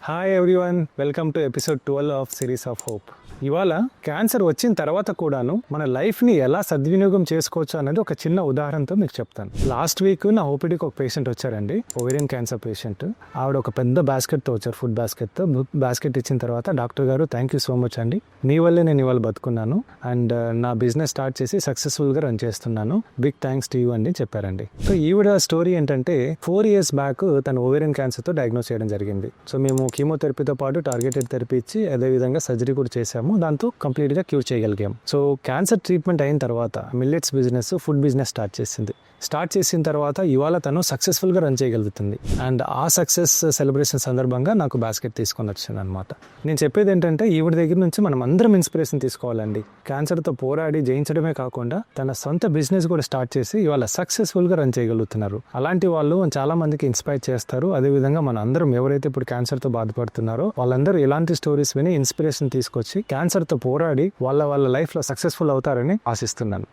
Hi everyone, welcome to episode 12 of series of hope. ఇవాళ cancer వచ్చిన తర్వాత కూడాను మన లైఫ్ని ఎలా సద్వినియోగం చేసుకోవచ్చు అనేది ఒక చిన్న ఉదాహరణతో మీకు చెప్తాను. లాస్ట్ వీక్ నా ఓపీడీకి ఒక పేషెంట్ వచ్చారండి, ఓవేరియన్ క్యాన్సర్ పేషెంట్. ఆవిడ ఒక పెద్ద బాస్కెట్తో వచ్చారు, ఫుడ్ బాస్కెట్తో. బాస్కెట్ ఇచ్చిన తర్వాత డాక్టర్ గారు, థ్యాంక్ యూ సో మచ్ అండి, మీ వల్లే నేను ఇవాళ బతుకున్నాను అండ్ నా బిజినెస్ స్టార్ట్ చేసి సక్సెస్ఫుల్గా రన్ చేస్తున్నాను, బిగ్ థ్యాంక్స్ టు యూ అని చెప్పారండి. సో ఈవిడ స్టోరీ ఏంటంటే 4 years బ్యాక్ తను ఓవేరియన్ క్యాన్సర్తో డయాగ్నోస్ చేయడం జరిగింది. సో మేము కీమోథెరపీతో పాటు టార్గెటెడ్ థెరపీ ఇచ్చి అదేవిధంగా సర్జరీ కూడా చేశాము. దాంతో కంప్లీట్గా క్యూర్ చేయగలిగాం. సో క్యాన్సర్ ట్రీట్మెంట్ అయిన తర్వాత millets business, food business start చేసిన తర్వాత ఇవాళ తను సక్సెస్ఫుల్గా రన్ చేయగలుగుతుంది. అండ్ ఆ సక్సెస్ సెలబ్రేషన్ సందర్భంగా నాకు బాస్కెట్ తీసుకొని వచ్చింది అనమాట. నేను చెప్పేది ఏంటంటే ఈవిడ దగ్గర నుంచి మనం అందరం ఇన్స్పిరేషన్ తీసుకోవాలండి. క్యాన్సర్తో పోరాడి జయించడమే కాకుండా తన సొంత బిజినెస్ కూడా స్టార్ట్ చేసి ఇవాళ సక్సెస్ఫుల్గా రన్ చేయగలుగుతున్నారు. అలాంటి వాళ్ళు చాలా మందికి ఇన్స్పైర్ చేస్తారు. అదేవిధంగా మన అందరం ఎవరైతే ఇప్పుడు క్యాన్సర్తో బాధపడుతున్నారో వాళ్ళందరూ ఇలాంటి స్టోరీస్ విని ఇన్స్పిరేషన్ తీసుకొచ్చి క్యాన్సర్తో పోరాడి వాళ్ళ లైఫ్లో సక్సెస్ఫుల్ అవుతారని ఆశిస్తున్నాను.